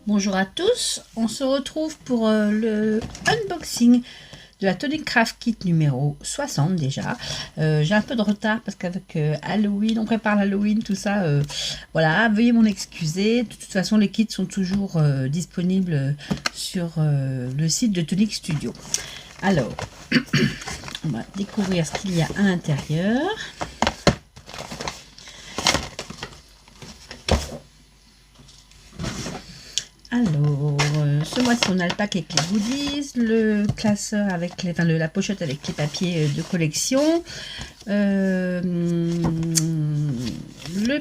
Bonjour à tous, on se retrouve pour le unboxing de la Tonic Craft Kit numéro 60 déjà. J'ai un peu de retard parce qu'avec Halloween, on prépare l'Halloween, tout ça. Voilà, veuillez m'en excuser. De toute façon, les kits sont toujours disponibles sur le site de Tonic Studio. Alors, on va découvrir ce qu'il y a à l'intérieur. Alors, ce mois-ci, on a le pack avec les goodies, le classeur avec la pochette avec les papiers de collection, le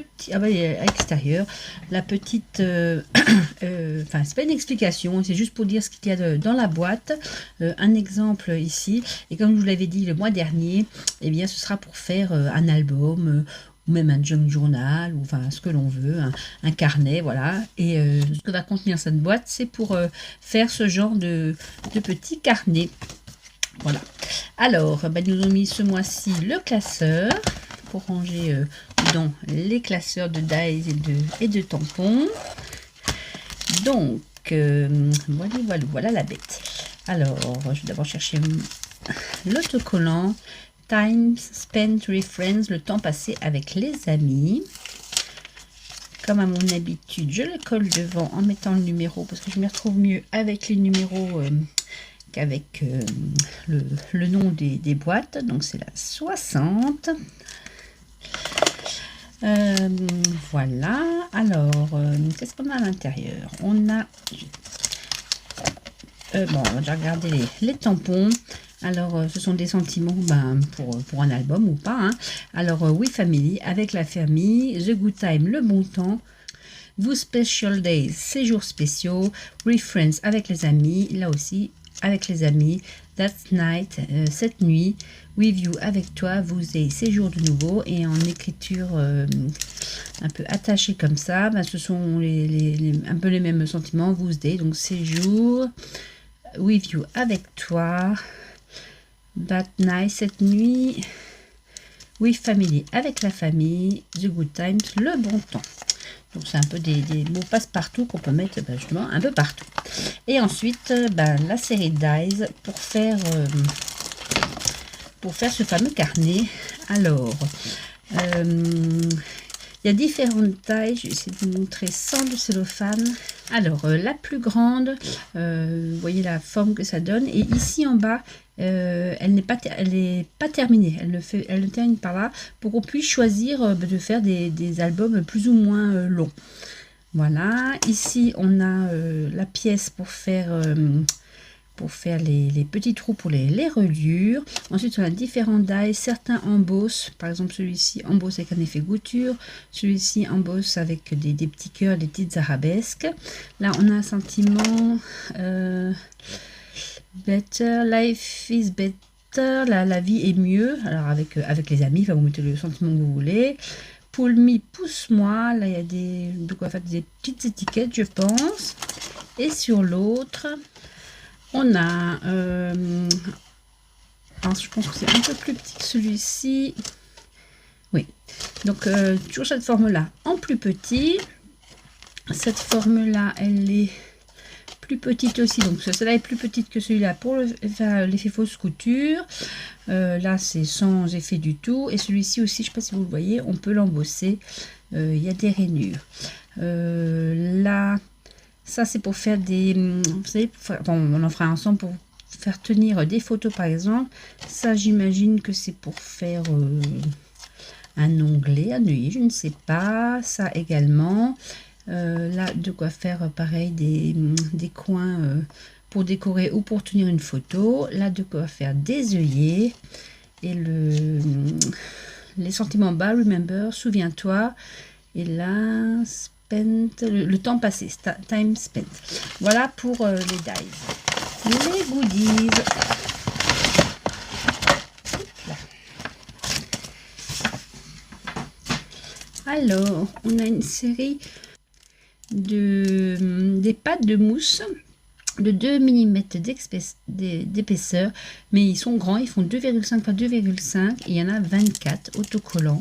petit, à l'extérieur, la petite, enfin, c'est pas une explication, c'est juste pour dire ce qu'il y a dans la boîte, un exemple ici, et comme je vous l'avais dit le mois dernier, eh bien, ce sera pour faire un album, ou même un junk journal, ou enfin ce que l'on veut, un carnet, voilà. Et ce que va contenir cette boîte, c'est pour faire ce genre de petits carnets. Voilà. Alors, ils nous ont mis ce mois-ci le classeur pour ranger dans les classeurs de dies et de tampons. Donc, voilà la bête. Alors, je vais d'abord chercher l'autocollant. Time spent with friends, le temps passé avec les amis. Comme à mon habitude, je le colle devant en mettant le numéro parce que je me retrouve mieux avec les numéros qu'avec le nom des boîtes. Donc c'est la 60. Voilà. Alors, qu'est-ce qu'on a à l'intérieur? On a... bon, on va déjà regarder les tampons. Alors, ce sont des sentiments pour un album ou pas. Hein. Alors, We Family, avec la famille. The Good Time, le bon temps. Vous Special Days, séjours spéciaux. We Friends, avec les amis. Là aussi, avec les amis. That's Night, cette nuit. With You, avec toi. Vous et séjour de nouveau. Et en écriture un peu attachée comme ça, ce sont un peu les mêmes sentiments. Vous Day, donc séjour. With You, avec toi. That night, cette nuit. With Family, avec la famille. The Good Times, le bon temps. Donc c'est un peu des mots passe-partout qu'on peut mettre justement un peu partout. Et ensuite, la série Dies pour faire ce fameux carnet. Alors, il y a différentes tailles. Je vais essayer de vous montrer sans le cellophane. Alors, la plus grande, vous voyez la forme que ça donne. Et ici en bas, elle n'est pas terminée. Elle ne termine pas là pour qu'on puisse choisir de faire des albums plus ou moins longs. Voilà. Ici, on a la pièce pour faire les petits trous pour les reliures. Ensuite, on a différents dies. Certains embossent. Par exemple, celui-ci embosse avec un effet gouture. Celui-ci embosse avec des petits cœurs, des petites arabesques. Là, on a un sentiment better, life is better. La vie est mieux. Alors, avec les amis, vous mettez le sentiment que vous voulez. Pull me, pousse-moi. Là, il y a de quoi faire des petites étiquettes, je pense. Et sur l'autre... on a, alors je pense que c'est un peu plus petit que celui-ci. Oui, donc toujours cette forme-là en plus petit. Cette forme-là, elle est plus petite aussi. Donc celle-là est plus petite que celui-là pour faire l'effet fausse couture. Là, c'est sans effet du tout. Et celui-ci aussi, je ne sais pas si vous le voyez, on peut l'embosser. Il y a des rainures. Là... ça, c'est pour faire vous savez, on en fera ensemble pour faire tenir des photos, par exemple. Ça, j'imagine que c'est pour faire un onglet, un œillet, je ne sais pas. Ça également. Là, de quoi faire, pareil, des coins pour décorer ou pour tenir une photo. Là, de quoi faire des œillets. Et les sentiments bas, remember, souviens-toi. Et là... le temps passé, time spent. Voilà pour les dies. Les goodies. Là. Alors, on a une série des pâtes de mousse de 2 mm d'épaisseur, mais ils sont grands, ils font 2,5 x 2,5 et il y en a 24 autocollants.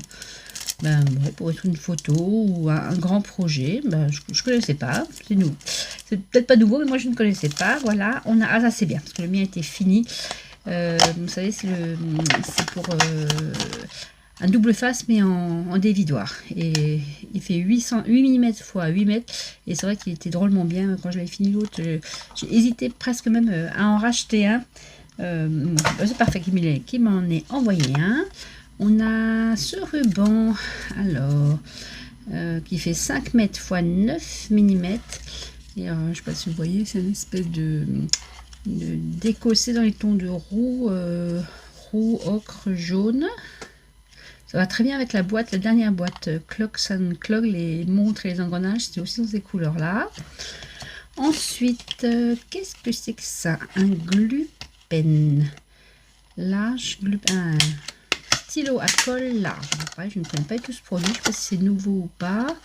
Ben, ouais, pour être une photo ou un grand projet. Ben, je ne connaissais pas, c'est nouveau. C'est peut-être pas nouveau, mais moi je ne connaissais pas. Voilà, on a, ah ça c'est bien, parce que le mien était fini. Vous savez, c'est pour un double face, mais en dévidoir. Et il fait 8 mm x 8 mètres. Et c'est vrai qu'il était drôlement bien quand je l'avais fini l'autre. J'ai hésité presque même à en racheter un. C'est parfait qu'il m'en ait envoyé un. On a ce ruban, alors, qui fait 5 mètres x 9 mm. Et je ne sais pas si vous voyez, c'est une espèce d'écossais dans les tons de roux, roux, ocre, jaune. Ça va très bien avec la boîte, la dernière boîte Clocks and Clog, les montres et les engrenages, c'était aussi dans ces couleurs-là. Ensuite, qu'est-ce que c'est que ça? Un glue pen large, un stylo à colle large. Pareil, je ne connais pas tout ce produit, je ne sais pas si c'est nouveau ou pas.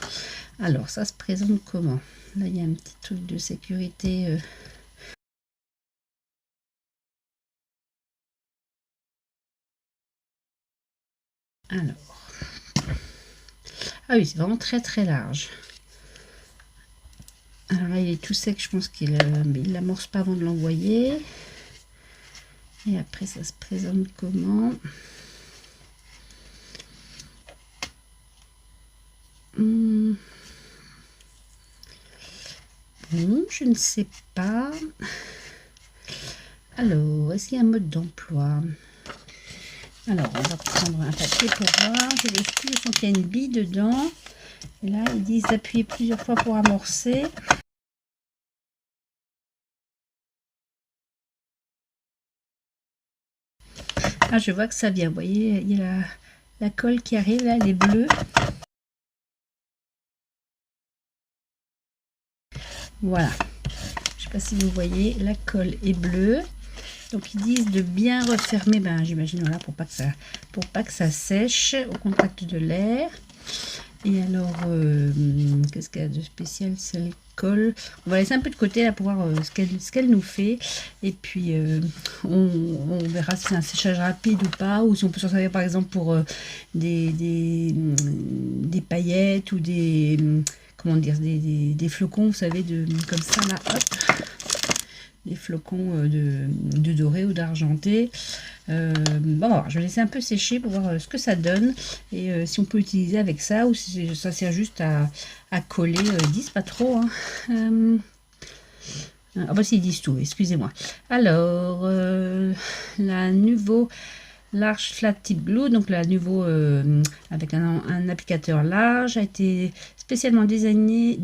Alors, ça se présente comment? Là, il y a un petit truc de sécurité. Alors, ah oui, c'est vraiment très très large. Alors là, il est tout sec, je pense qu'il l'amorce pas avant de l'envoyer. Et après, ça se présente comment? Bon, je ne sais pas. Alors, est-ce qu'il y a un mode d'emploi? Alors, on va prendre un papier pour voir. Je vérifie, je sens qu'il y a une bille dedans. Et là, ils disent d'appuyer plusieurs fois pour amorcer. Ah, je vois que ça vient. Vous voyez, il y a la colle qui arrive, là, elle est bleue. Voilà. Je ne sais pas si vous voyez, la colle est bleue. Donc, ils disent de bien refermer, ben, j'imagine, voilà, pour pas que ça sèche au contact de l'air. Et alors, qu'est-ce qu'il y a de spécial? Celle colle. On va laisser un peu de côté là pour voir ce qu'elle nous fait. Et puis, on verra si c'est un séchage rapide ou pas. Ou si on peut s'en servir par exemple pour des paillettes ou comment dire, des flocons, vous savez, comme ça là, hop. Des flocons de doré ou d'argenté. Bon, je vais laisser un peu sécher pour voir ce que ça donne et si on peut utiliser avec ça ou si ça sert juste à coller. Ils disent pas trop. Hein. Ah bah si, ils disent tout, excusez-moi. Alors, la nouveau Large Flat Tip Glue, donc la nouveau avec un applicateur large, a été spécialement designé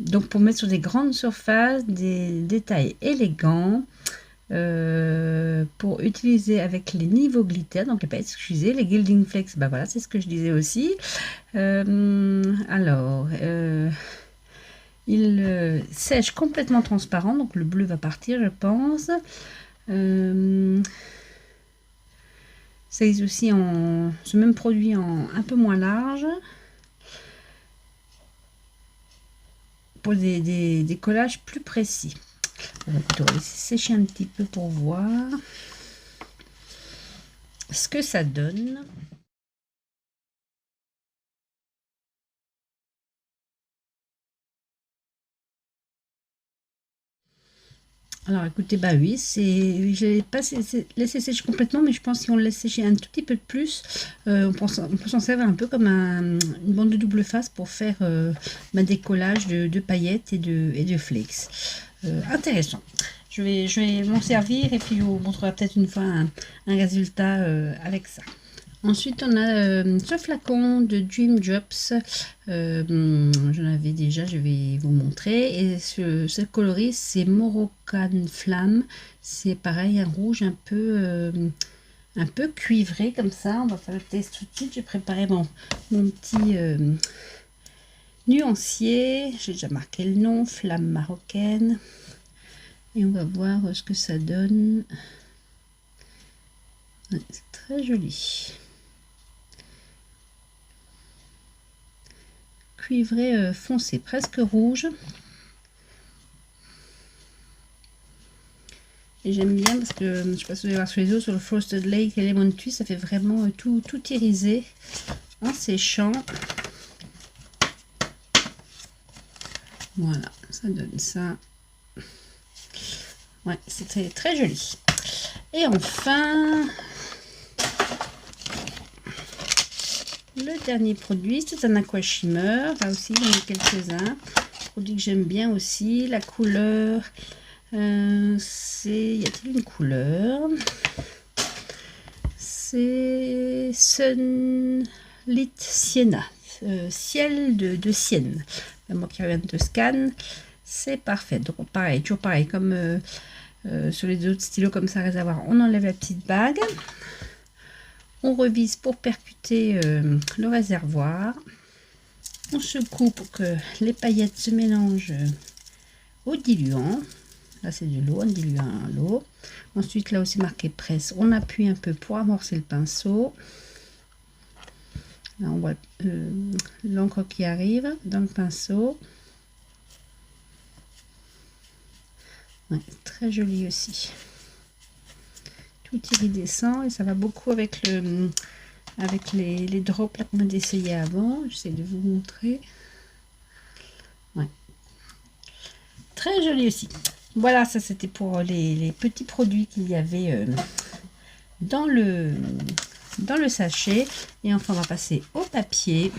donc pour mettre sur des grandes surfaces, des détails élégants, pour utiliser avec les niveaux glitter, donc les paillettes, excusez, les Gilding Flex, bah voilà, c'est ce que je disais aussi. Alors, il sèche complètement transparent, donc le bleu va partir, je pense. Ça existe aussi ce même produit en un peu moins large. Pour des collages plus précis. On va laisser sécher un petit peu pour voir ce que ça donne. Alors écoutez, bah oui, je l'ai pas laissé sécher complètement, mais je pense que si on le laisse sécher un tout petit peu de plus, on peut s'en servir un peu comme une bande de double face pour faire des collages de paillettes et de flakes. Intéressant. Je vais m'en servir et puis je vous montrerai peut-être une fois un résultat avec ça. Ensuite, on a ce flacon de Dream Drops. J'en avais déjà, je vais vous montrer. Et ce coloris, c'est Moroccan Flamme. C'est pareil, un rouge un peu cuivré comme ça. On va faire le test tout de suite. J'ai préparé mon petit nuancier. J'ai déjà marqué le nom, Flamme marocaine. Et on va voir ce que ça donne. Ouais, c'est très joli. Cuivré foncé, presque rouge. Et j'aime bien parce que, je sais pas si vous allez voir sur les autres, sur le Frosted Lake et Lemon Twist, ça fait vraiment tout irisé en séchant. Voilà, ça donne ça. Ouais, c'est très, très joli. Et enfin, le dernier produit, c'est un aqua shimmer. Là aussi, il y en a quelques-uns. Produit que j'aime bien aussi. La couleur, y a-t-il une couleur? C'est Sunlit Sienna. Ciel de Sienne. Moi qui reviens de Scan, c'est parfait. Donc pareil, toujours pareil, comme sur les autres stylos comme ça, réservoir, on enlève la petite bague. On revise pour percuter le réservoir. On secoue pour que les paillettes se mélangent au diluant. Là, c'est de l'eau, un diluant à l'eau. Ensuite, là aussi marqué presse, on appuie un peu pour amorcer le pinceau. Là, on voit l'encre qui arrive dans le pinceau. Ouais, très joli aussi. Tout iridescent et ça va beaucoup avec les drops là qu'on vient d'essayer avant. J'essaie de vous montrer. Ouais. Très joli aussi. Voilà, ça c'était pour les petits produits qu'il y avait dans le sachet. Et enfin, on va passer au papier.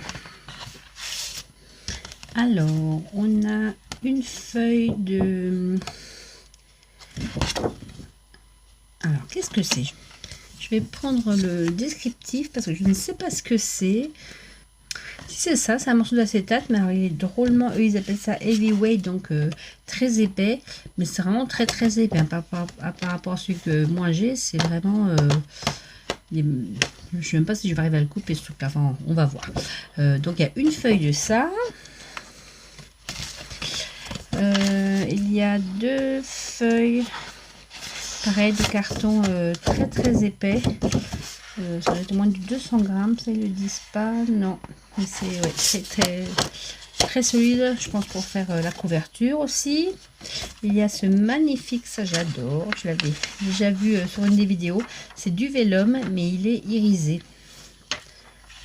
Alors, on a une feuille de... Alors, qu'est-ce que c'est? Je vais prendre le descriptif parce que je ne sais pas ce que c'est. Si c'est ça, c'est un morceau d'acétate, mais alors il est drôlement, eux ils appellent ça heavyweight, donc très épais, mais c'est vraiment très très épais, hein, par rapport à celui que moi j'ai, c'est vraiment, je ne sais même pas si je vais arriver à le couper ce truc, enfin on va voir. Donc il y a une feuille de ça, il y a deux feuilles, pareil, de carton très très épais. Ça doit être moins de 200 grammes, ça ils le disent pas, non, mais c'est très solide, je pense, pour faire la couverture aussi. Il y a ce magnifique, ça j'adore, je l'avais déjà vu sur une des vidéos, c'est du vélum, mais il est irisé.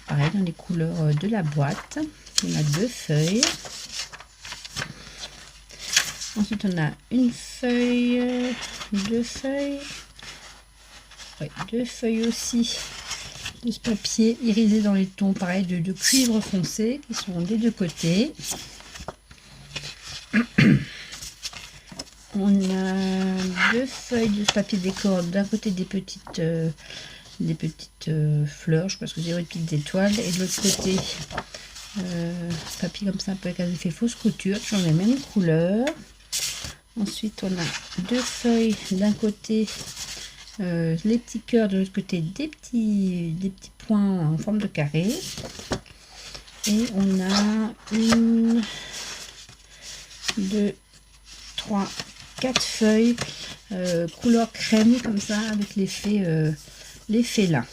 Pareil, dans les couleurs de la boîte. On a deux feuilles. Ensuite, on a une feuille, deux feuilles. Ouais, deux feuilles aussi de ce papier irisé dans les tons pareil de cuivre foncé qui sont des deux côtés. On a deux feuilles de ce papier décor, d'un côté des petites fleurs, je sais pas ce que c'est, des petites étoiles, et de l'autre côté papier comme ça un peu avec un effet fausse couture, toujours les mêmes couleurs. Ensuite on a deux feuilles, d'un côté les petits cœurs, de l'autre côté des petits points en forme de carré. Et on a une, deux, trois, quatre feuilles couleur crème comme ça avec l'effet là.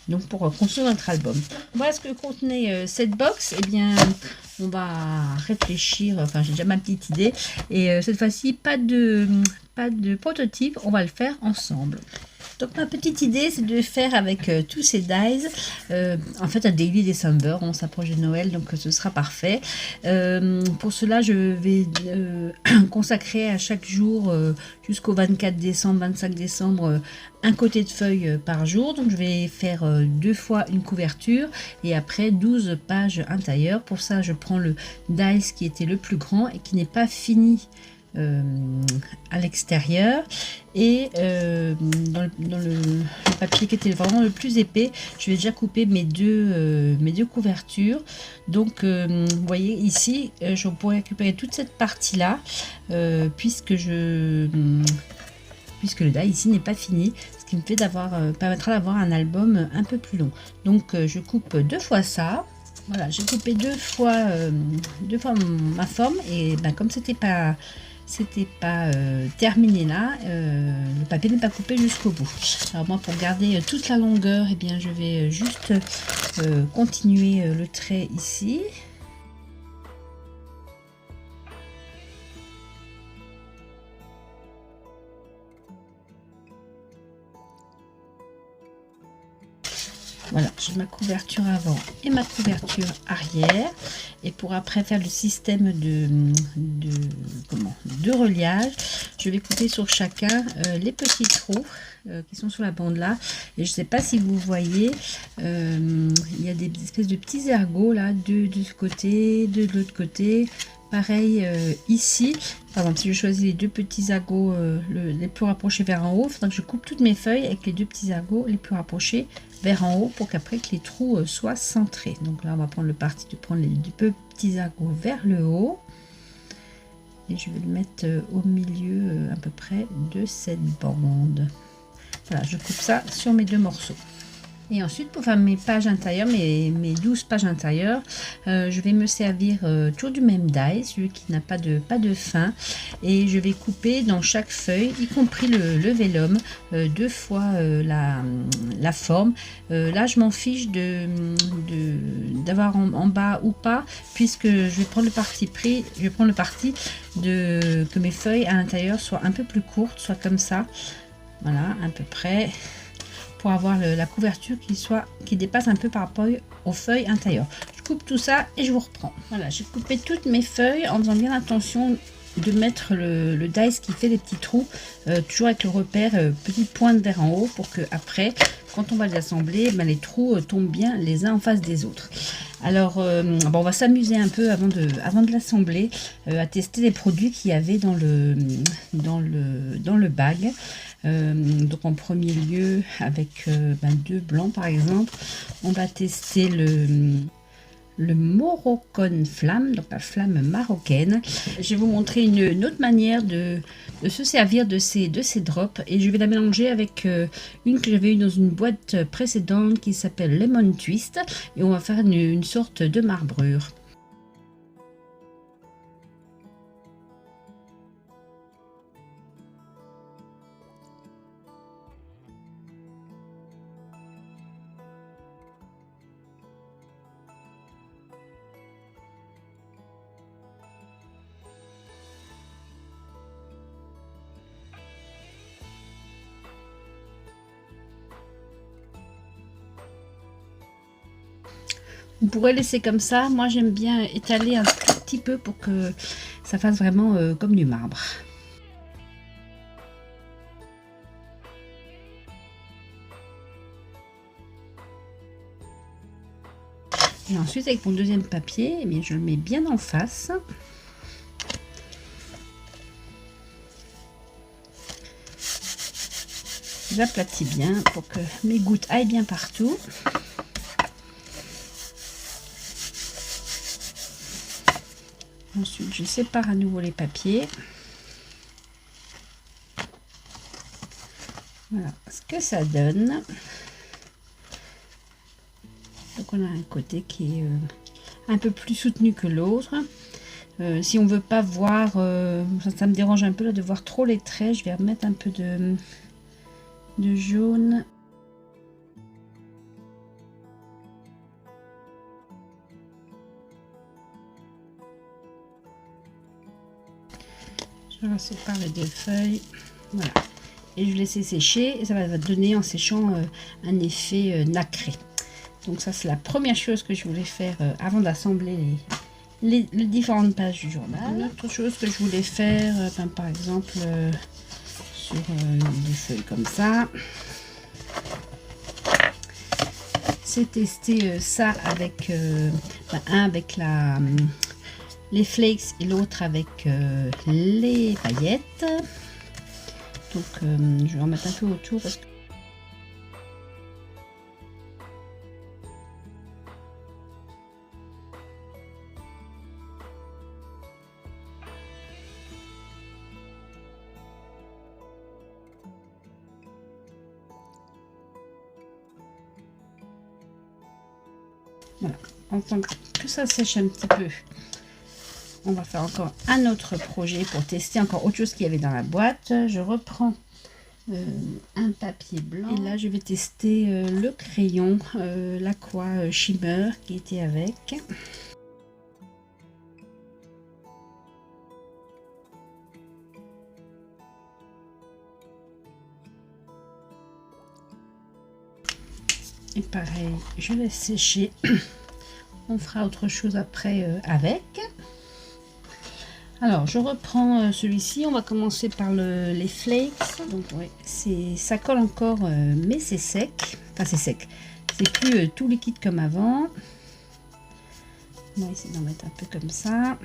Donc pour construire notre album. Voilà ce que contenait cette box. Et bien on va réfléchir, enfin j'ai déjà ma petite idée. Et cette fois-ci pas de prototype, on va le faire ensemble. Donc ma petite idée c'est de faire avec tous ces dies en fait un daily December, on s'approche de Noël donc ce sera parfait. Pour cela je vais consacrer à chaque jour jusqu'au 24 décembre, 25 décembre un côté de feuille par jour. Donc je vais faire deux fois une couverture et après 12 pages intérieures. Pour ça je prends le dies qui était le plus grand et qui n'est pas fini à l'extérieur, et dans le papier qui était vraiment le plus épais, je vais déjà couper mes deux couvertures. Donc vous voyez ici je pourrais récupérer toute cette partie là puisque le die ici n'est pas fini, ce qui me fait permettra d'avoir un album un peu plus long. Donc je coupe deux fois ça. Voilà, j'ai coupé deux fois ma forme, et ben, comme c'était pas terminé là, le papier n'est pas coupé jusqu'au bout. Alors moi, pour garder toute la longueur, et bien je vais juste continuer le trait ici. Voilà, j'ai ma couverture avant et ma couverture arrière. Et pour après faire le système de reliage, je vais couper sur chacun les petits trous qui sont sur la bande là. Et je ne sais pas si vous voyez, il y a des espèces de petits ergots là, de ce côté, de l'autre côté. Pareil ici, par exemple, si je choisis les deux petits ergots les plus rapprochés vers en haut, il faudra que je coupe toutes mes feuilles avec les deux petits ergots les plus rapprochés vers en haut pour qu'après que les trous soient centrés. Donc là, on va prendre le parti de prendre les deux petits ergots vers le haut. Et je vais le mettre au milieu à peu près de cette bande. Voilà, je coupe ça sur mes deux morceaux. Et ensuite, pour faire mes pages intérieures, mes 12 pages intérieures, je vais me servir toujours du même die, celui qui n'a pas de fin. Et je vais couper dans chaque feuille, y compris le vellum, deux fois la forme. Là, je m'en fiche d'avoir en bas ou pas, puisque je vais prendre le parti pris, je vais prendre le parti que mes feuilles à l'intérieur soient un peu plus courtes, soit comme ça. Voilà, à peu près, pour avoir la couverture qui dépasse un peu par rapport aux feuilles intérieures. Je coupe tout ça et je vous reprends. Voilà, j'ai coupé toutes mes feuilles en faisant bien attention de mettre le dice qui fait des petits trous, toujours avec le repère petite pointe vers en haut, pour que après, quand on va les assembler, ben, les trous tombent bien les uns en face des autres. Alors, bon, on va s'amuser un peu avant de l'assembler, à tester les produits qu'il y avait dans le bag. Donc en premier lieu, avec deux blancs par exemple, on va tester le Moroccan Flamme, donc la flamme marocaine. Je vais vous montrer une autre manière de se servir de ces drops, et je vais la mélanger avec une que j'avais eue dans une boîte précédente qui s'appelle Lemon Twist, et on va faire une sorte de marbrure. On pourrait laisser comme ça. Moi, j'aime bien étaler un tout petit peu pour que ça fasse vraiment comme du marbre. Et ensuite, avec mon deuxième papier, eh bien, je le mets bien en face. J'aplatis bien pour que mes gouttes aillent bien partout. Ensuite, je sépare à nouveau les papiers. Voilà ce que ça donne. Donc on a un côté qui est un peu plus soutenu que l'autre. Si on veut pas voir, ça me dérange un peu là, de voir trop les traits, je vais remettre un peu de jaune. Je sépare les deux feuilles, voilà, et je vais laisser sécher, et ça va donner en séchant un effet nacré. Donc ça, c'est la première chose que je voulais faire avant d'assembler les différentes pages du journal. Une autre chose que je voulais faire, par exemple sur des feuilles comme ça, c'est tester ça avec un avec les flakes et l'autre avec les paillettes. Donc je vais en mettre un peu autour parce que voilà, enfin que ça sèche un petit peu. On va faire encore un autre projet pour tester encore autre chose qu'il y avait dans la boîte. Je reprends un papier blanc et là je vais tester le crayon l'Aqua Shimmer qui était avec. Et pareil, je laisse sécher. On fera autre chose après avec. Alors, je reprends celui-ci. On va commencer par les flakes. Donc, ouais, ça colle encore, mais c'est sec. Enfin, c'est sec. C'est plus tout liquide comme avant. On va essayer d'en mettre un peu comme ça.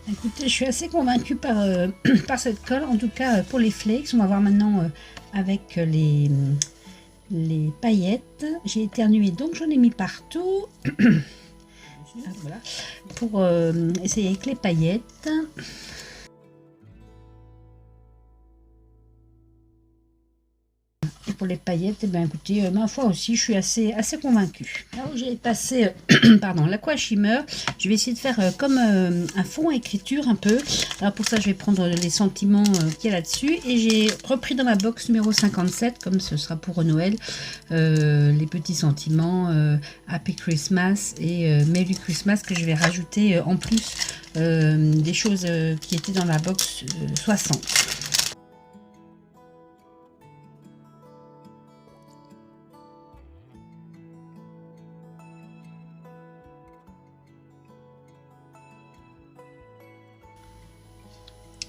Écoutez, je suis assez convaincue par, par cette colle, en tout cas pour les flakes. On va voir maintenant avec les paillettes. J'ai éternué, donc j'en ai mis partout. Ah, voilà. Pour essayer avec les paillettes. Pour les paillettes, et bien écoutez, ma foi aussi, je suis assez convaincue. Là où j'ai passé pardon, l'Aqua-Shimmer, je vais essayer de faire comme un fond à écriture un peu. Alors pour ça, je vais prendre les sentiments qu'il y a là-dessus. Et j'ai repris dans ma box numéro 57, comme ce sera pour Noël, les petits sentiments Happy Christmas et Merry Christmas que je vais rajouter en plus des choses qui étaient dans la box 60.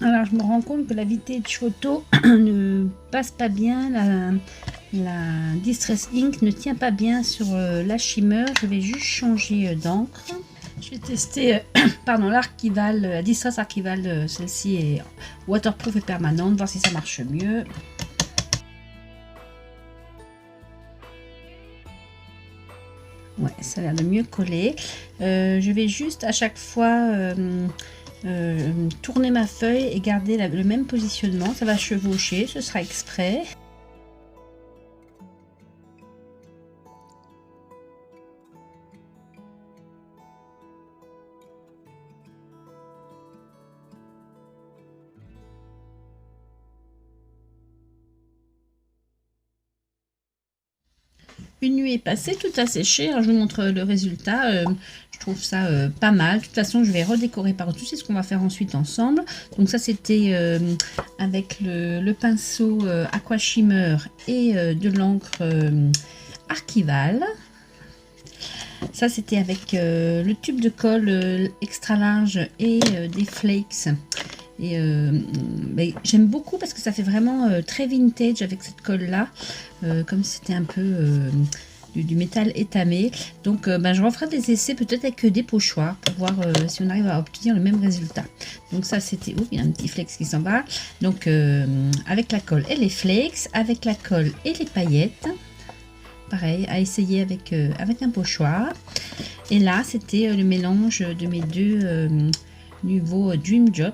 Alors je me rends compte que la vintage photo ne passe pas bien, la Distress Ink ne tient pas bien sur la Shimmer. Je vais juste changer d'encre. Je vais tester pardon, l'Archival, la Distress Archival, celle-ci est waterproof et permanente, voir si ça marche mieux. Ouais, ça a l'air de mieux coller. Je vais juste à chaque fois tourner ma feuille et garder le même positionnement. Ça va chevaucher, ce sera exprès. Une nuit est passée, tout a séché. Alors je vous montre le résultat. Je trouve ça pas mal. De toute façon, je vais redécorer par-dessus. C'est ce qu'on va faire ensuite ensemble. Donc ça, c'était avec le pinceau Aquashimmer et de l'encre Archival. Ça, c'était avec le tube de colle extra large et des flakes. Et j'aime beaucoup parce que ça fait vraiment très vintage avec cette colle là, comme si c'était un peu du métal étamé. Donc je referai des essais peut-être avec des pochoirs pour voir si on arrive à obtenir le même résultat. Donc ça c'était, oh, il y a un petit flex qui s'en va. Donc avec la colle et les flakes, avec la colle et les paillettes. Pareil, à essayer avec, avec un pochoir. Et là c'était le mélange de mes deux nouveau Dream Drop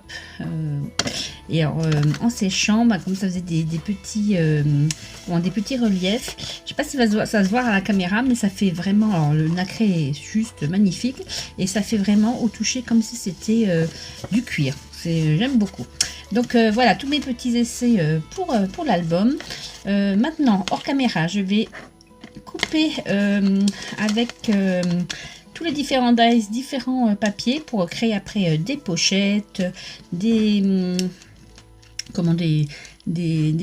et alors, en séchant, comme ça faisait des petits reliefs. Je sais pas si ça se voit à la caméra, mais ça fait vraiment, alors, le nacré est juste magnifique et ça fait vraiment au toucher comme si c'était du cuir. J'aime beaucoup. Donc voilà tous mes petits essais pour l'album. Maintenant hors caméra, je vais couper avec tous les différents dies, différents papiers pour créer après des pochettes, des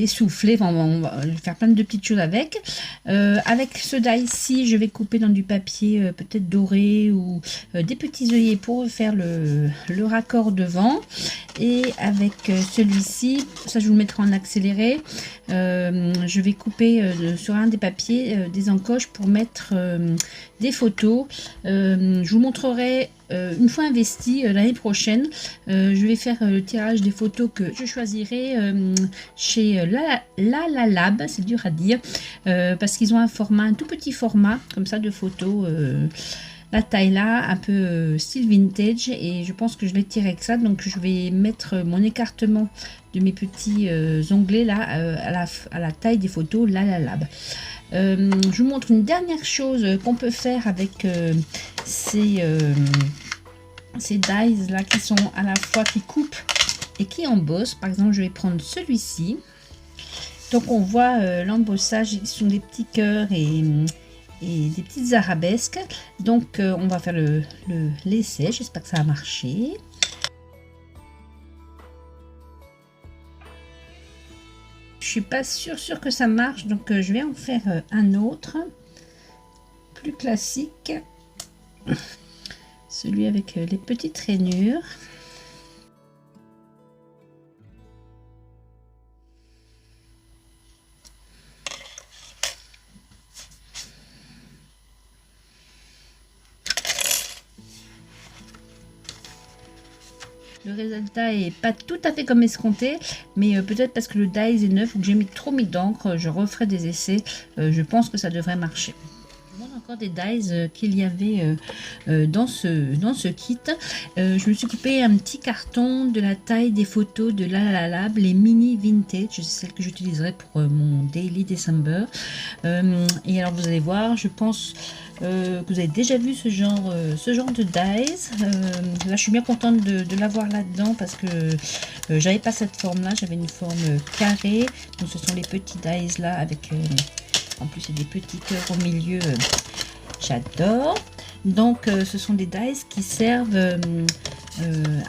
soufflets. Enfin, on va faire plein de petites choses avec. Avec ce die-ci, je vais couper dans du papier peut-être doré ou des petits œillets pour faire le raccord devant. Et avec celui-ci, ça je vous le mettrai en accéléré, je vais couper sur un des papiers des encoches pour mettre des photos. Je vous montrerai une fois investi l'année prochaine. Je vais faire le tirage des photos que je choisirai chez La Lab, c'est dur à dire, parce qu'ils ont un tout petit format comme ça de photos la taille là, un peu style vintage, et je pense que je vais tirer avec ça. Donc je vais mettre mon écartement de mes petits onglets là à la taille des photos Lalalab. Je vous montre une dernière chose qu'on peut faire avec ces dies là qui sont à la fois qui coupent et qui embossent. Par exemple, je vais prendre celui-ci. Donc on voit l'embossage, ils sont des petits cœurs et des petites arabesques. Donc on va faire l'essai. J'espère que ça a marché. Je suis pas sûre que ça marche, donc je vais en faire un autre plus classique, celui avec les petites rainures. Le résultat est pas tout à fait comme escompté, mais peut-être parce que le dies est neuf ou que j'ai trop mis d'encre, je referai des essais. Je pense que ça devrait marcher. Je vous montre encore des dies qu'il y avait dans ce kit. Je me suis coupé un petit carton de la taille des photos de Lalalab, les mini vintage, c'est celle que j'utiliserai pour mon daily December. Et alors vous allez voir, je pense que vous avez déjà vu ce genre de dies. Là je suis bien contente de l'avoir là-dedans parce que j'avais pas cette forme là, j'avais une forme carrée. Donc ce sont les petits dies là avec en plus il y a des petits cœurs au milieu, j'adore. Donc ce sont des dies qui servent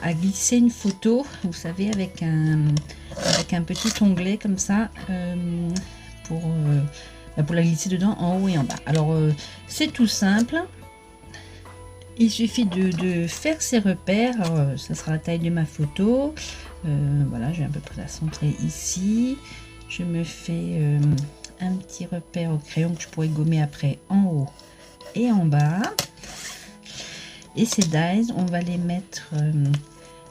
à glisser une photo, vous savez, avec un petit onglet comme ça pour la glisser dedans en haut et en bas. Alors c'est tout simple, il suffit de faire ses repères. Alors, ça sera la taille de ma photo, voilà, je vais à peu près la centrer ici. Je me fais un petit repère au crayon que je pourrais gommer après en haut et en bas. Et ces dies, on va les mettre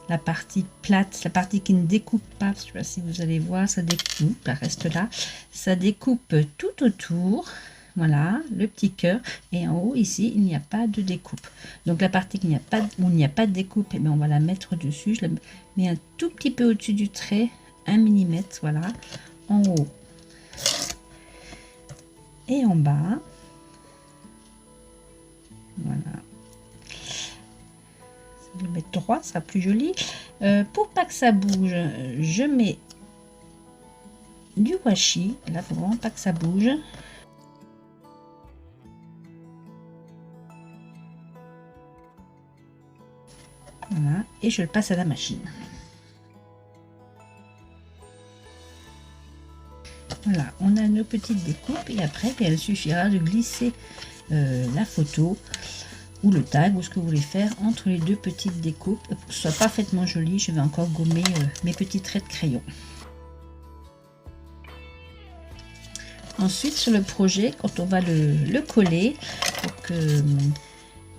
la partie plate, la partie qui ne découpe pas, parce que je sais pas si vous allez voir, ça découpe, elle reste là, ça découpe tout autour. Voilà, le petit cœur, et en haut ici il n'y a pas de découpe. Donc la partie où il n'y a pas de découpe, et bien on va la mettre dessus. Je la mets un tout petit peu au-dessus du trait, 1 mm, voilà, en haut et en bas. Voilà. Je vais le mettre droit, ça sera plus joli. Pour pas que ça bouge, je mets du washi. Là, il faut vraiment pas que ça bouge. Voilà, et je le passe à la machine. Voilà, on a nos petites découpes et après, il suffira de glisser la photo ou le tag ou ce que vous voulez faire entre les deux petites découpes pour que ce soit parfaitement joli. Je vais encore gommer mes petits traits de crayon. Ensuite, sur le projet, quand on va le coller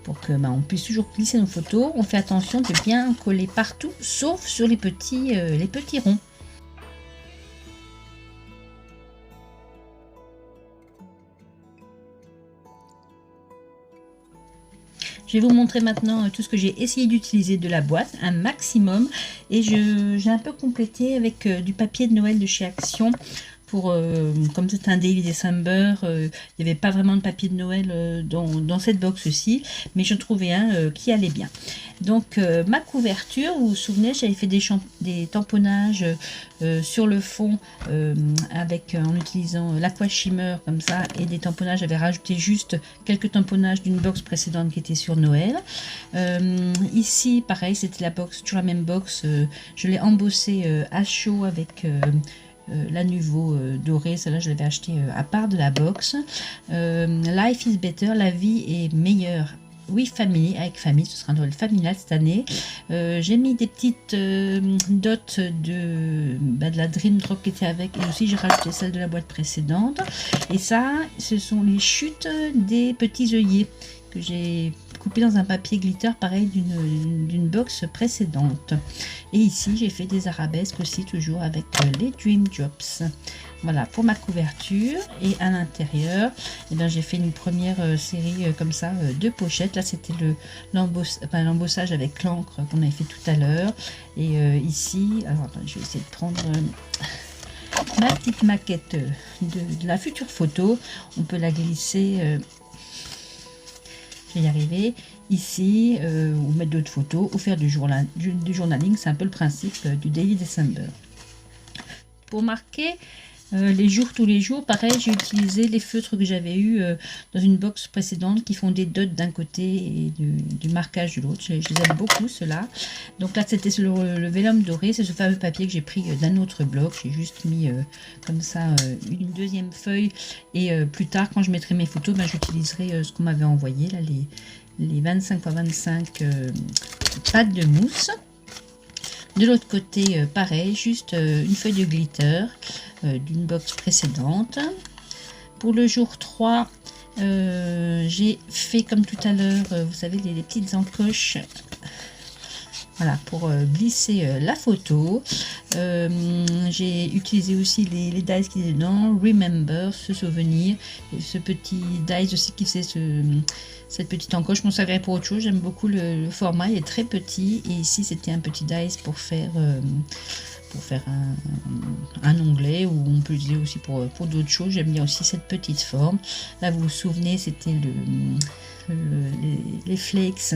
pour que on puisse toujours glisser nos photos, on fait attention de bien coller partout sauf sur les petits ronds. Je vais vous montrer maintenant tout ce que j'ai essayé d'utiliser de la boîte, un maximum, et j'ai un peu complété avec du papier de Noël de chez Action. Comme c'est un Daily December, il n'y avait pas vraiment de papier de Noël dans cette box-ci, mais j'en trouvais un qui allait bien. Donc ma couverture, vous vous souvenez, j'avais fait des tamponnages sur le fond en utilisant l'Aqua Shimmer comme ça, et des tamponnages, j'avais rajouté juste quelques tamponnages d'une box précédente qui était sur Noël. Ici pareil, c'était la box, toujours la même box, je l'ai embossée à chaud avec la Nuvo dorée, celle-là je l'avais acheté à part de la box. Life is better, la vie est meilleure. Oui, famille, avec famille, ce sera un Noël familial cette année. J'ai mis des petites dots de la Dream Drop qui était avec, et aussi j'ai rajouté celle de la boîte précédente. Et ça, ce sont les chutes des petits œillets coupé dans un papier glitter pareil d'une box précédente. Et ici j'ai fait des arabesques aussi, toujours avec les Dream Drops. Voilà pour ma couverture. Et à l'intérieur, eh bien, j'ai fait une première série comme ça de pochettes. Là c'était l'embossage avec l'encre qu'on avait fait tout à l'heure. Et ici, alors attends, je vais essayer de prendre ma petite maquette de la future photo. On peut la glisser, je vais y arriver, ici, ou mettre d'autres photos, ou faire du journaling. C'est un peu le principe du Daily December. Pour marquer les jours tous les jours, pareil, j'ai utilisé les feutres que j'avais eu dans une box précédente qui font des dots d'un côté et du marquage de l'autre. Je les aime beaucoup ceux-là. Donc là c'était le vélum doré, c'est ce fameux papier que j'ai pris d'un autre bloc. J'ai juste mis comme ça une deuxième feuille, et plus tard quand je mettrai mes photos, ben, j'utiliserai ce qu'on m'avait envoyé là, les 25 x 25 pattes de mousse. De l'autre côté, pareil, juste une feuille de glitter d'une box précédente. Pour le jour 3, j'ai fait comme tout à l'heure, vous savez, les petites encoches. Voilà, pour glisser la photo. J'ai utilisé aussi les dies qui étaient dedans, Remember, se souvenir, et ce petit dies aussi qui faisait cette petite encoche. Je m'en servirai pour autre chose, j'aime beaucoup le format, il est très petit, et ici c'était un petit dies pour faire un onglet, ou on peut l'utiliser aussi pour d'autres choses. J'aime bien aussi cette petite forme. Là vous vous souvenez, c'était les flakes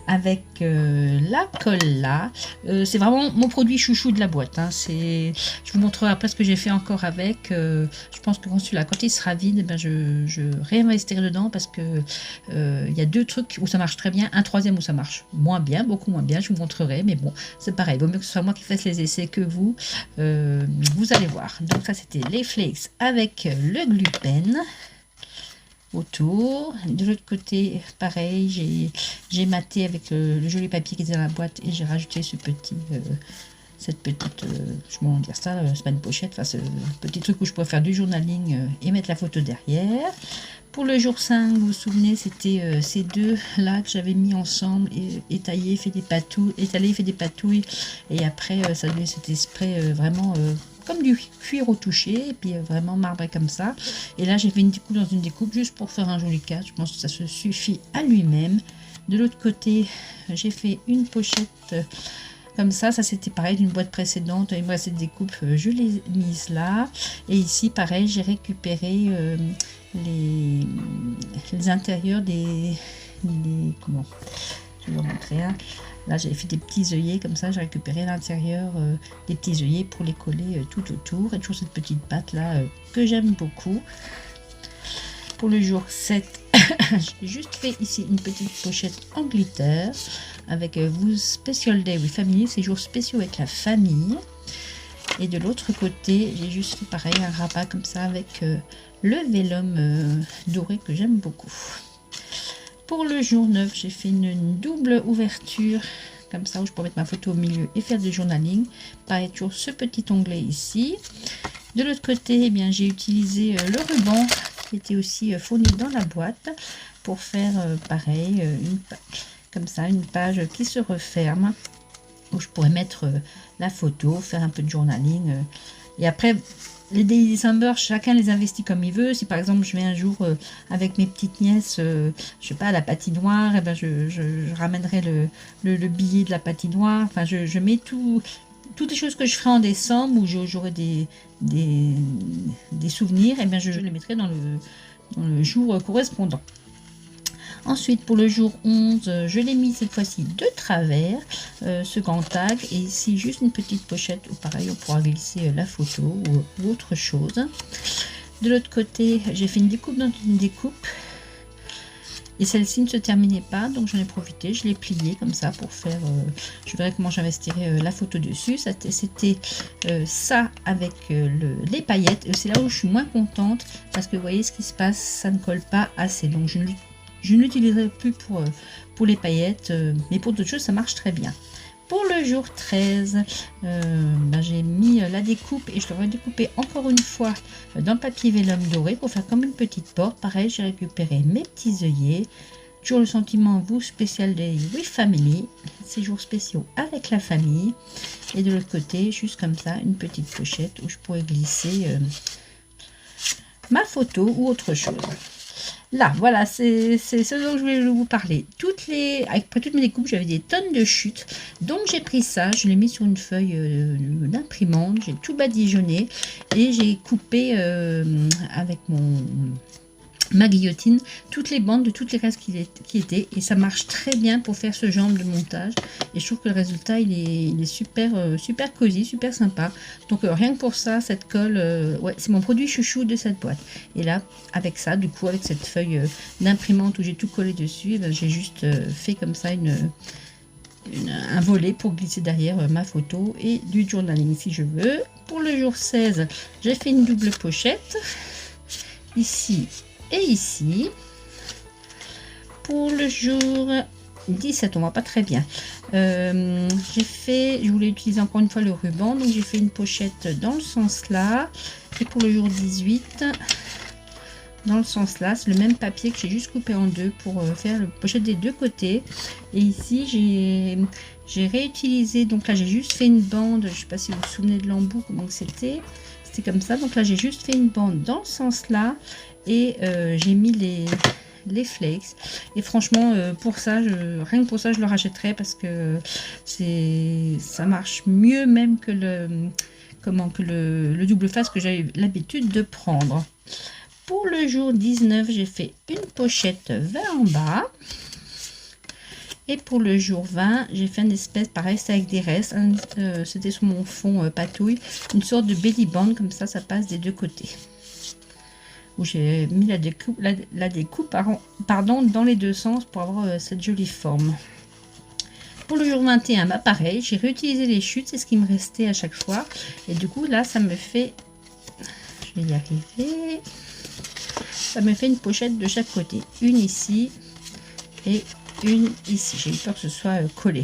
avec la colle là. C'est vraiment mon produit chouchou de la boîte, hein. Je vous montrerai après ce que j'ai fait encore avec. Je pense que quand il sera vide, ben je réinvestirai dedans, parce que il y a deux trucs où ça marche très bien, un troisième où ça marche moins bien, beaucoup moins bien. Je vous montrerai, mais bon, c'est pareil, il vaut mieux que ce soit moi qui fasse les essais que vous. Vous allez voir. Donc ça c'était les flakes avec le gluten autour. De l'autre côté, pareil, j'ai maté avec le joli papier qui était dans la boîte, et j'ai rajouté cette petite, je vais dire ça, c'est pas une pochette, enfin ce petit truc où je pourrais faire du journaling et mettre la photo derrière. Pour le jour 5, vous vous souvenez, c'était ces deux là que j'avais mis ensemble et étalé, fait des patouilles, et après ça donnait cet spray vraiment comme du cuir au toucher, et puis vraiment marbré comme ça. Et là j'ai fait une découpe dans une découpe juste pour faire un joli cadre. Je pense que ça se suffit à lui-même. De l'autre côté, j'ai fait une pochette comme ça c'était pareil d'une boîte précédente, et moi cette découpe je l'ai mise là. Et ici pareil, j'ai récupéré les intérieurs comment je vais vous montrer, hein. Là j'avais fait des petits œillets comme ça, j'ai récupéré l'intérieur des petits œillets pour les coller tout autour, et toujours cette petite pâte là que j'aime beaucoup. Pour le jour 7, j'ai juste fait ici une petite pochette en glitter avec vous Special Day with Family, ces jours spéciaux avec la famille. Et de l'autre côté, j'ai juste fait pareil, un rabat comme ça avec le vélum doré que j'aime beaucoup. Pour le jour 9, j'ai fait une double ouverture comme ça, où je peux mettre ma photo au milieu et faire du journaling. Pareil, toujours ce petit onglet ici. De l'autre côté, eh bien, j'ai utilisé le ruban qui était aussi fourni dans la boîte pour faire pareil, comme ça, une page qui se referme, où je pourrais mettre la photo, faire un peu de journaling. Et après, les Daily December, chacun les investit comme il veut. Si par exemple je vais un jour avec mes petites nièces, je sais pas, à la patinoire, et ben je ramènerai le billet de la patinoire. Enfin, je mets toutes les choses que je ferai en décembre, où j'aurai des souvenirs, et bien je les mettrai dans le jour correspondant. Ensuite, pour le jour 11, je l'ai mis cette fois-ci de travers, ce grand tag, et ici juste une petite pochette où pareil on pourra glisser la photo ou autre chose. De l'autre côté, j'ai fait une découpe dans une découpe, et celle-ci ne se terminait pas, donc j'en ai profité, je l'ai pliée comme ça pour faire, je verrai comment j'investirai la photo dessus. C'était ça avec les paillettes, et c'est là où je suis moins contente, parce que vous voyez ce qui se passe, ça ne colle pas assez, donc je ne l'utiliserai plus pour les paillettes, mais pour d'autres choses ça marche très bien. Pour le jour 13, j'ai mis la découpe, et je l'aurais découpé encore une fois dans le papier vélum doré pour faire comme une petite porte. Pareil, j'ai récupéré mes petits œillets, Toujours le sentiment vous spécial day with family, séjours spéciaux avec la famille. Et de l'autre côté, juste comme ça, une petite pochette où je pourrais glisser ma photo ou autre chose. Là, voilà, c'est ce dont je voulais vous parler. Après toutes mes découpes, j'avais des tonnes de chutes. Donc j'ai pris ça, je l'ai mis sur une feuille d'imprimante, j'ai tout badigeonné et j'ai coupé avec ma guillotine toutes les bandes de toutes les restes qui étaient, et ça marche très bien pour faire ce genre de montage, et je trouve que le résultat il est super super cosy, super sympa. Donc rien que pour ça, cette colle, ouais, c'est mon produit chouchou de cette boîte. Et là avec ça, du coup, avec cette feuille d'imprimante où j'ai tout collé dessus, ben, j'ai juste fait comme ça un volet pour glisser derrière ma photo et du journaling si je veux. Pour le jour 16, j'ai fait une double pochette ici et ici. Pour le jour 17, on voit pas très bien. Je voulais utiliser encore une fois le ruban, donc j'ai fait une pochette dans le sens là. Et pour le jour 18, dans le sens là, c'est le même papier que j'ai juste coupé en deux pour faire la pochette des deux côtés. Et ici j'ai réutilisé, donc là j'ai juste fait une bande, je sais pas si vous vous souvenez de l'embout, comment c'était comme ça. Donc là j'ai juste fait une bande dans le sens là, et j'ai mis les flakes, et franchement pour ça, rien que pour ça je le rachèterais, parce que ça marche mieux même que le double face que j'avais l'habitude de prendre. Pour le jour 19, j'ai fait une pochette vers en bas. Et pour le jour 20, j'ai fait une espèce, pareil, c'est avec des restes. C'était sur mon fond patouille. Une sorte de belly band, comme ça passe des deux côtés. Où j'ai mis la découpe pardon, dans les deux sens pour avoir cette jolie forme. Pour le jour 21, bah pareil, j'ai réutilisé les chutes, c'est ce qui me restait à chaque fois. Et du coup, là, ça me fait... Je vais y arriver... Ça me fait une pochette de chaque côté. Une ici et une ici. J'ai eu peur que ce soit collé.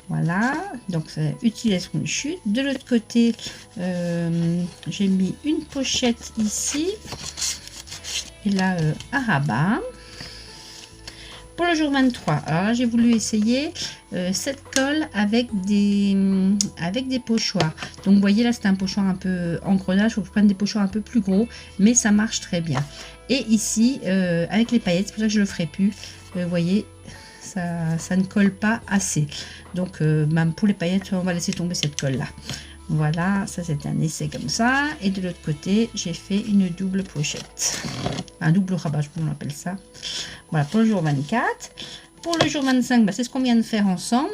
Voilà, donc ça utilisation de chute. De l'autre côté, j'ai mis une pochette ici. Et là, à rabat. Pour le jour 23, alors là j'ai voulu essayer cette colle avec des pochoirs. Donc vous voyez là, c'est un pochoir un peu engrenage, il faut que je prenne des pochoirs un peu plus gros, mais ça marche très bien. Et ici avec les paillettes, c'est pour ça que je le ferai plus. Vous voyez, ça ne colle pas assez. Donc même pour les paillettes, on va laisser tomber cette colle là. Voilà, ça c'est un essai comme ça. Et de l'autre côté, j'ai fait une double pochette. Un double rabat, je on appelle ça. Voilà, pour le jour 24. Pour le jour 25, bah, c'est ce qu'on vient de faire ensemble.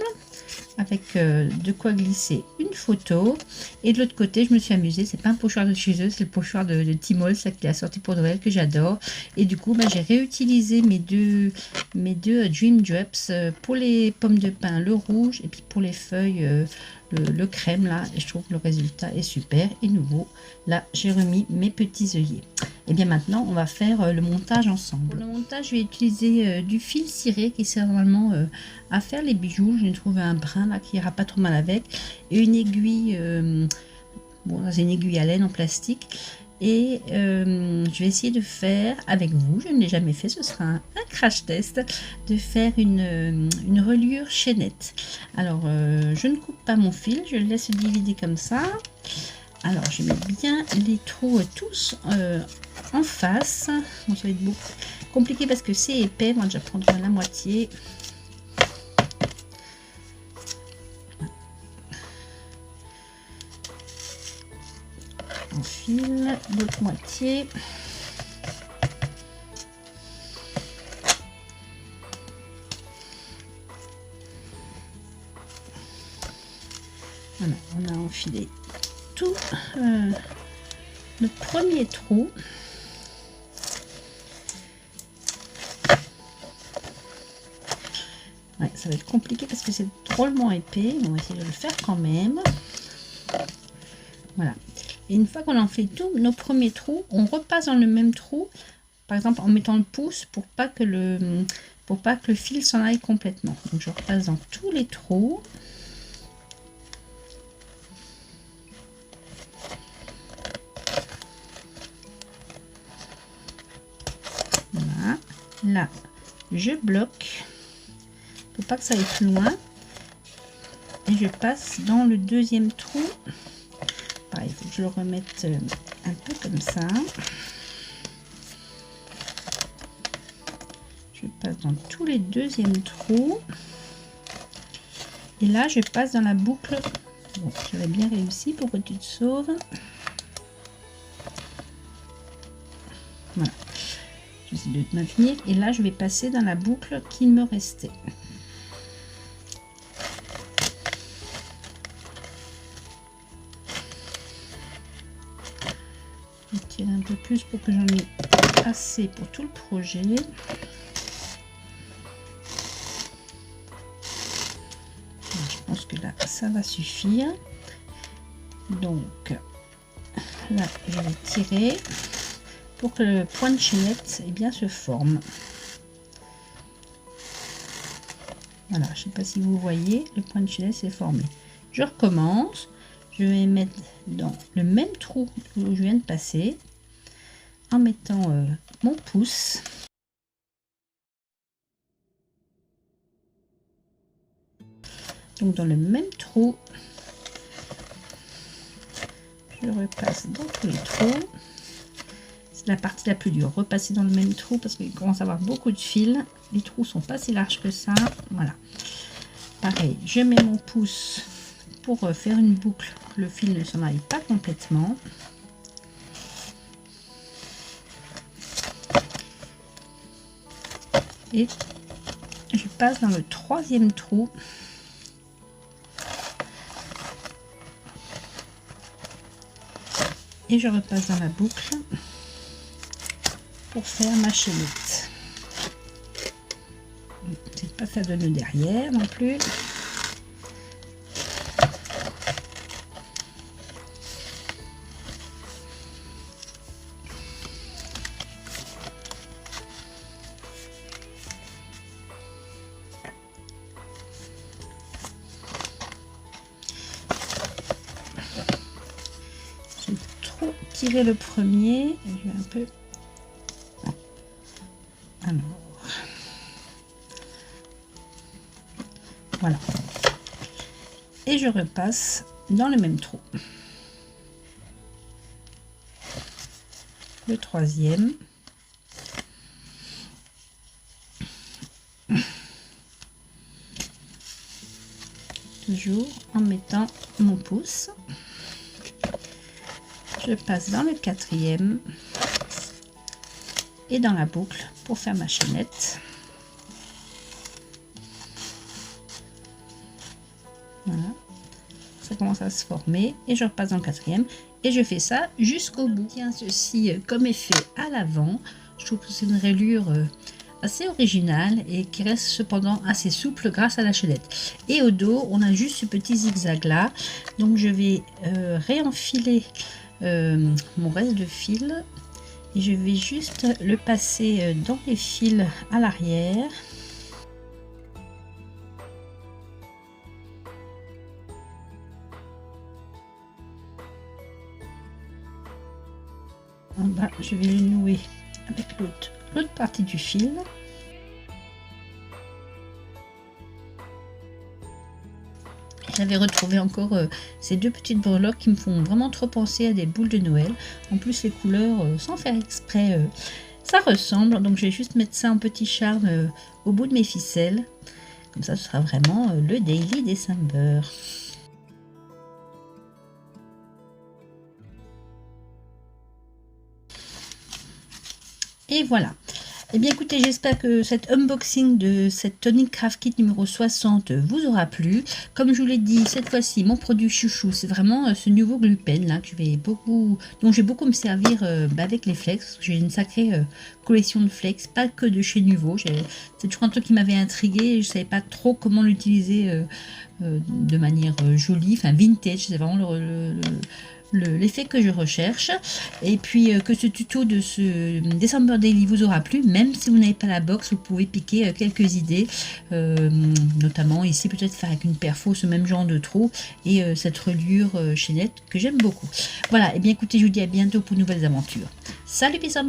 Avec de quoi glisser une photo. Et de l'autre côté, je me suis amusée. C'est pas un pochoir de chez eux, c'est le pochoir de Tmall, ça qui a sorti pour Noël, que j'adore. Et du coup, bah, j'ai réutilisé mes deux Dream Drops pour les pommes de pin, le rouge, et puis pour les feuilles, le crème là. Et je trouve que le résultat est super et nouveau. Là, j'ai remis mes petits œillets. Et bien maintenant, on va faire le montage ensemble. Pour le montage, je vais utiliser du fil ciré qui sert normalement à faire les bijoux. J'ai trouvé un brin là qui ira pas trop mal avec, et une aiguille, bon, c'est une aiguille à laine en plastique. Et je vais essayer de faire avec vous, je ne l'ai jamais fait, ce sera un crash test, de faire une reliure chaînette. Alors je ne coupe pas mon fil, je le laisse diviser comme ça. Alors je mets bien les trous tous en face. Bon, ça va être beaucoup compliqué parce que c'est épais, moi je vais prendre la moitié. On file l'autre moitié. Voilà, on a enfilé tout le premier trou. Ouais, ça va être compliqué parce que c'est drôlement épais, mais on va essayer de le faire quand même. Voilà. Et une fois qu'on en fait tous nos premiers trous, on repasse dans le même trou, par exemple en mettant le pouce pour pas que le fil s'en aille complètement. Donc je repasse dans tous les trous. Voilà. Là, je bloque pour pas que ça aille plus loin et je passe dans le deuxième trou. Pareil, il faut que je le remette un peu comme ça. Je passe dans tous les deuxièmes trous et là je passe dans la boucle. Bon, j'avais bien réussi pour que tu te sauves. Voilà, j'essaie de te maintenir et là je vais passer dans la boucle qu'il me restait. Je tire un peu plus pour que j'en ai assez pour tout le projet. Je pense que là ça va suffire. Donc là je vais tirer pour que le point de chaînette eh bien, se forme. Voilà, je ne sais pas si vous voyez, le point de chaînette s'est formé. Je recommence, je vais mettre dans le même trou où je viens de passer en mettant mon pouce. Donc dans le même trou, je repasse dans tous les trous. C'est la partie la plus dure, repasser dans le même trou parce qu'il commence à avoir beaucoup de fils. Les trous sont pas si larges que ça. Voilà. Pareil, je mets mon pouce pour faire une boucle, que le fil ne s'en aille pas complètement. Et je passe dans le troisième trou. Et je repasse dans la boucle pour faire ma chaînette. C'est pas faire de nœud derrière non plus. J'ai trop tiré le premier. Je vais un peu. Alors. Voilà. Et je repasse dans le même trou. Le troisième. Toujours en mettant mon pouce. Je passe dans le quatrième et dans la boucle pour faire ma chaînette. Voilà, ça commence à se former et je repasse dans le quatrième et je fais ça jusqu'au bout. Tiens, ceci comme effet à l'avant, je trouve que c'est une rayure assez originale et qui reste cependant assez souple grâce à la chaînette. Et au dos, on a juste ce petit zigzag là, donc je vais réenfiler mon reste de fil et je vais juste le passer dans les fils à l'arrière. En bas, je vais le nouer avec l'autre partie du fil. J'avais retrouvé encore ces deux petites breloques qui me font vraiment trop penser à des boules de Noël. En plus, les couleurs, sans faire exprès, ça ressemble. Donc, je vais juste mettre ça en petit charme au bout de mes ficelles. Comme ça, ce sera vraiment le Daily December. Et voilà. Eh bien écoutez, j'espère que cet unboxing de cette Tonic Craft Kit numéro 60 vous aura plu. Comme je vous l'ai dit, cette fois-ci, mon produit chouchou, c'est vraiment ce nouveau glue pen là, dont je vais beaucoup me servir avec les flex. J'ai une sacrée collection de flex, pas que de chez Nuvo. C'est toujours un truc qui m'avait intrigué. Je ne savais pas trop comment l'utiliser de manière jolie, enfin vintage. C'est vraiment l'effet que je recherche. Et puis que ce tuto de ce December Daily vous aura plu, même si vous n'avez pas la box, vous pouvez piquer quelques idées, notamment ici peut-être faire avec une perfo ce même genre de trou et cette reliure chaînette que j'aime beaucoup. Voilà, et bien écoutez, je vous dis à bientôt pour de nouvelles aventures. Salut, bisous.